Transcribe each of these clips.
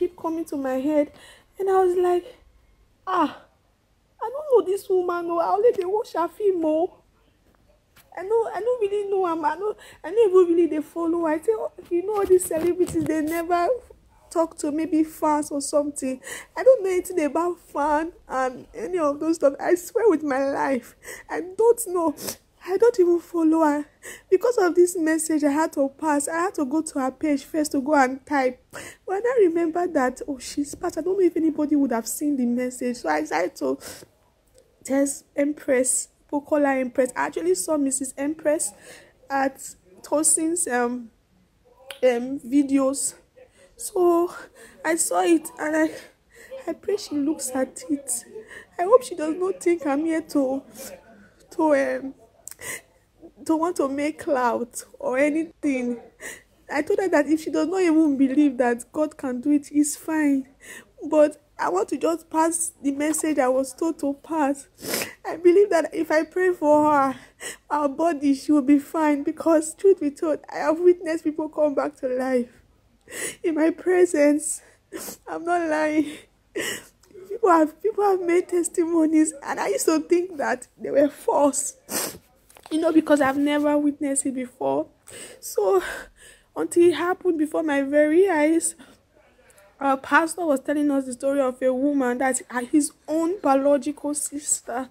keep coming to my head. And I was like, ah, I don't know this woman. No, I only they watch her film. Oh. I don't really know am. I don't even really they follow. I say, oh, you know, all these celebrities, they never talk to maybe fans or something. I don't know anything about fan and any of those stuff. I swear with my life, I don't know. I don't even follow her. Because of this message I had to pass, I had to go to her page first to go and type. When I remember that, oh, she's passed, I don't know if anybody would have seen the message. So I decided to test Empress. People call her Empress. I actually saw Mrs. Empress at Tosin's videos. So I saw it and I pray she looks at it. I hope she does not think I'm here to um to want to make clout or anything. I told her that if she does not even believe that God can do it, it's fine. But I want to just pass the message I was told to pass. I believe that if I pray for her, our body, she will be fine. Because truth be told, I have witnessed people come back to life in my presence. I'm not lying. People have made testimonies, and I used to think that they were false. Because I've never witnessed it before. So until it happened before my very eyes, our pastor was telling us the story of a woman that his own biological sister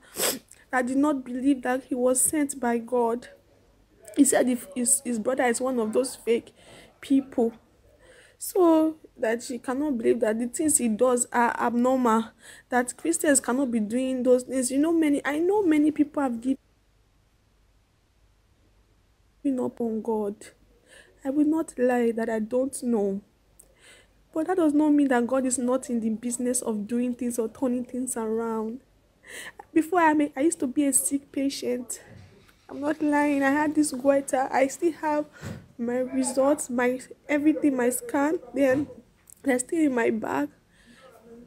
that did not believe that he was sent by God. He said if his brother is one of those fake people, so that she cannot believe that the things he does are abnormal, that Christians cannot be doing those things. I know many people have given up on God. I will not lie that I don't know. But that does not mean that God is not in the business of doing things or turning things around. Before I used to be a sick patient. I'm not lying. I had this goiter. I still have my results, my everything, my scan. Then they're still in my bag.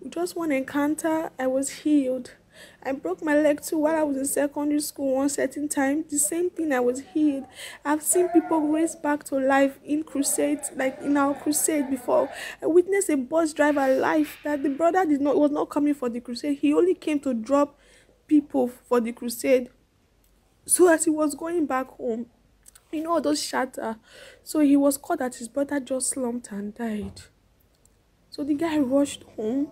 Just one encounter, I was healed. I broke my leg too while I was in secondary school one certain time. The same thing, I was healed. I've seen people raised back to life in crusades, like in our crusade before. I witnessed a bus driver life that the brother was not coming for the crusade. He only came to drop people for the crusade. So as he was going back home, all those shatter. So he was caught that his brother just slumped and died. So the guy rushed home.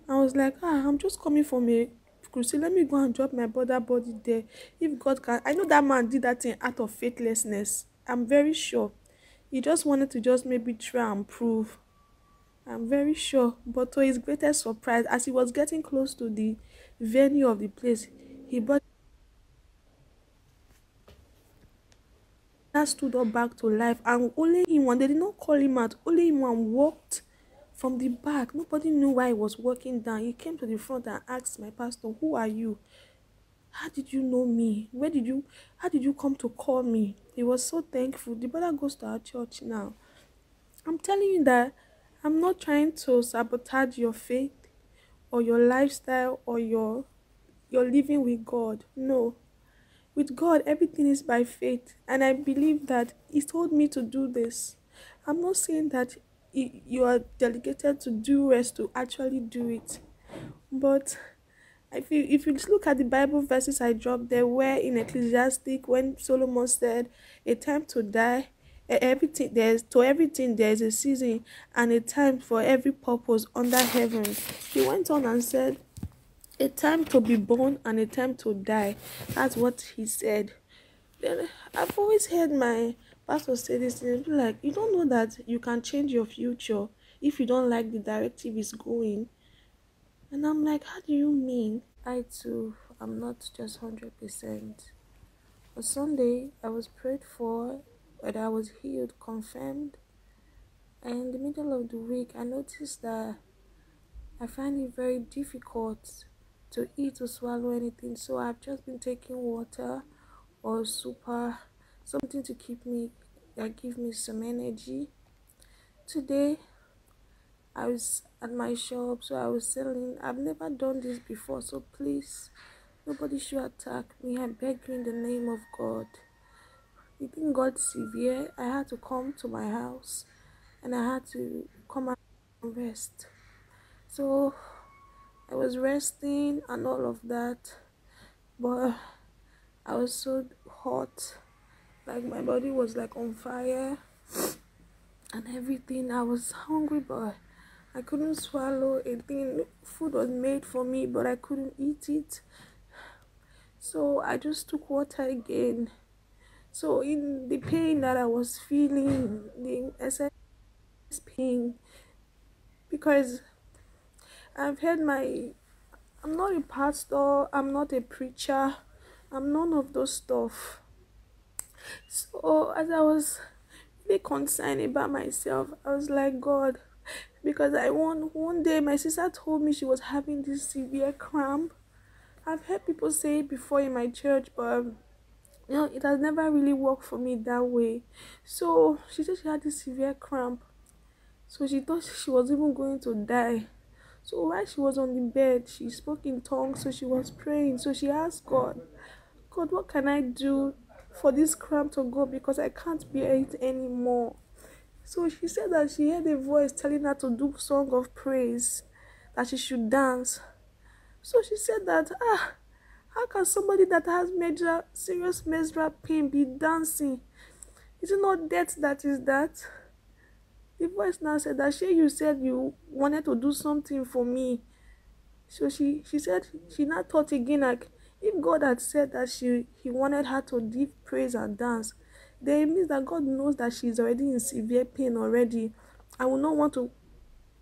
I was like, I'm just coming from a crusade. Let me go and drop my brother body there. If God can. I know that man did that thing out of faithlessness. I'm very sure. He just wanted to just maybe try and prove. I'm very sure. But to his greatest surprise, as he was getting close to the venue of the place, he brought that stood up back to life, and only him one, they did not call him out, only him one walked from the back. Nobody knew why he was walking down. He came to the front and asked my pastor, who are you? How did you know me? How did you come to call me? He was so thankful. The brother goes to our church now. I'm telling you that I'm not trying to sabotage your faith or your lifestyle or your living with God. No. With God, everything is by faith, and I believe that He told me to do this. I'm not saying that you are delegated to do rest to actually do it, but if you look at the Bible verses I dropped, there were in Ecclesiastic when Solomon said, "A time to die, everything there is a season and a time for every purpose under heaven." He went on and said, a time to be born and a time to die. That's what he said. Then I've always heard my pastor say this thing, like, you don't know that you can change your future if you don't like the directive it's going. And I'm like, how do you mean? I too am not just 100%. On Sunday I was prayed for, but I was healed, confirmed. And in the middle of the week I noticed that I find it very difficult to eat or swallow anything, so I've just been taking water or super, something to keep me, that give me some energy. Today I was at my shop, so I was selling. I've never done this before, so please, nobody should attack me. I beg you in the name of God. You think God's severe? I had to come to my house and I had to come out. rest. So I was resting and all of that, but I was so hot, like my body was like on fire and everything. I was hungry, but I couldn't swallow a thing. Food was made for me, but I couldn't eat it. So I just took water again. So in the pain that I was feeling, the excess pain, because I've had my, I'm not a pastor, I'm not a preacher, I'm none of those stuff. So as I was really concerned about myself, I was like, God, because I one day my sister told me she was having this severe cramp. I've heard people say it before in my church, but it has never really worked for me that way. So she said she had this severe cramp. So she thought she was even going to die. So while she was on the bed, she spoke in tongues. So she was praying. So she asked God, God, what can I do for this cramp to go? Because I can't bear it anymore. So she said that she heard a voice telling her to do song of praise, that she should dance. So she said that, how can somebody that has serious menstrual pain be dancing? Is it not death that is that? The voice now said that, Shay, you said you wanted to do something for me. So she said, she now thought again, like, if God had said that he wanted her to give praise and dance, then it means that God knows that she's already in severe pain already. I would not want to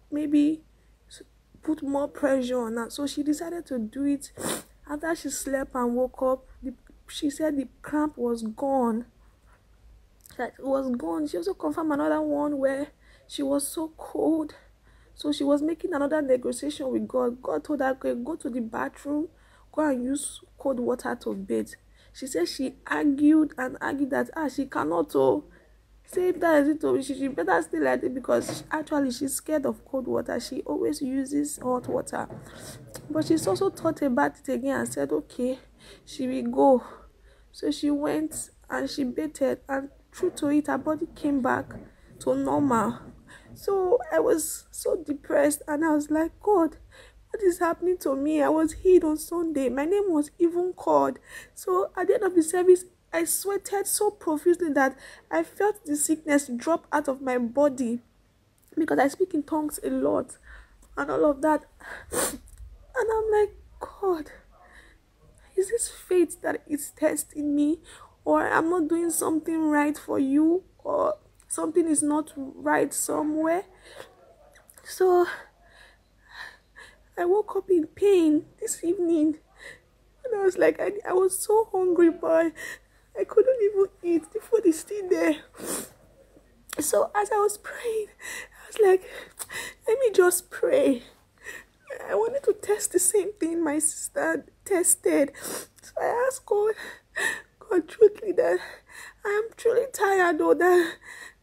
maybe put more pressure on her. So she decided to do it. After she slept and woke up, she said the cramp was gone. That it was gone. She also confirmed another one where she was so cold. So she was making another negotiation with God. God told her, okay, go to the bathroom, go and use cold water to bathe. She said she argued and argued that she cannot say if that is it, she better stay like it, because actually she's scared of cold water. She always uses hot water. But she's also thought about it again and said, okay, she will go. So she went and she bathed, and true to it, her body came back to normal. So I was so depressed and I was like, God, what is happening to me? I was healed on Sunday. My name was even called. So at the end of the service, I sweated so profusely that I felt the sickness drop out of my body, because I speak in tongues a lot and all of that. And I'm like, God, is this fate that is testing me, or I'm not doing something right for you, or something is not right somewhere? So I woke up in pain this evening, and I was like, I was so hungry, but I couldn't even eat. The food is still there. So as I was praying, I was like, let me just pray. I wanted to test the same thing my sister tested. So I asked God, truthfully, that I am truly tired, though, that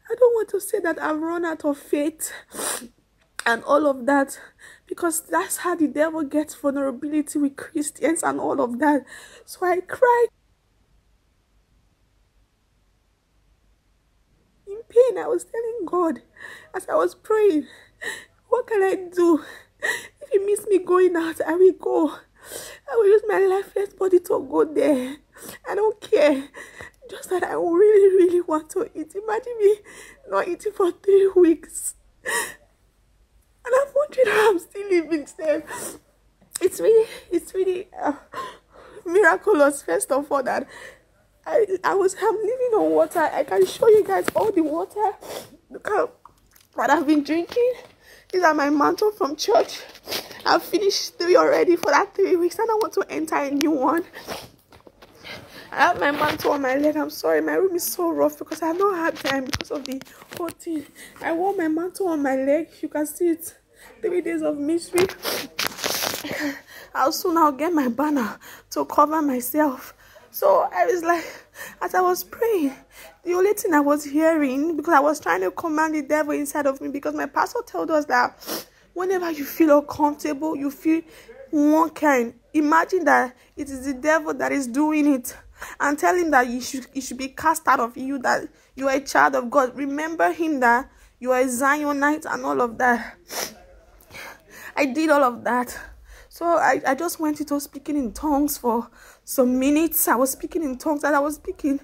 I don't want to say that I've run out of faith and all of that, because that's how the devil gets vulnerability with Christians and all of that. So I cried in pain. I was telling God as I was praying, what can I do? If he misses me going out, I will go. I will use my lifeless body to go there. I don't care. Just that I really, really want to eat. Imagine me not eating for 3 weeks. And I'm wondering how I'm still living there. It's really miraculous, first of all, that I'm living on water. I can show you guys all the water. Look how what I've been drinking. These are my mantle from church. I've finished 3 already for that 3 weeks, and I want to enter a new one. I have my mantle on my leg. I'm sorry, my room is so rough because I have not had time because of the whole thing. I wore my mantle on my leg. You can see it. 3 days of mystery. I'll get my banner to cover myself. So I was like, as I was praying, the only thing I was hearing, because I was trying to command the devil inside of me, because my pastor told us that whenever you feel uncomfortable, you feel one kind, imagine that it is the devil that is doing it, and tell him that it should be cast out of you, that you are a child of God. Remember him, that You are a Zionite and all of that. I did all of that. So I just went into speaking in tongues for some minutes. I was speaking in tongues and I was speaking,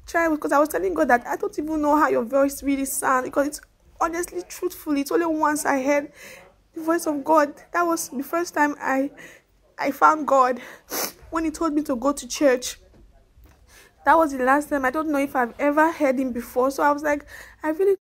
trying, because I was telling God that I don't even know how your voice really sounds, because it's honestly, truthfully, it's only once I heard the voice of God. That was the first time I found God, when he told me to go to church. That was the last time. I don't know if I've ever heard him before. So I was like, I really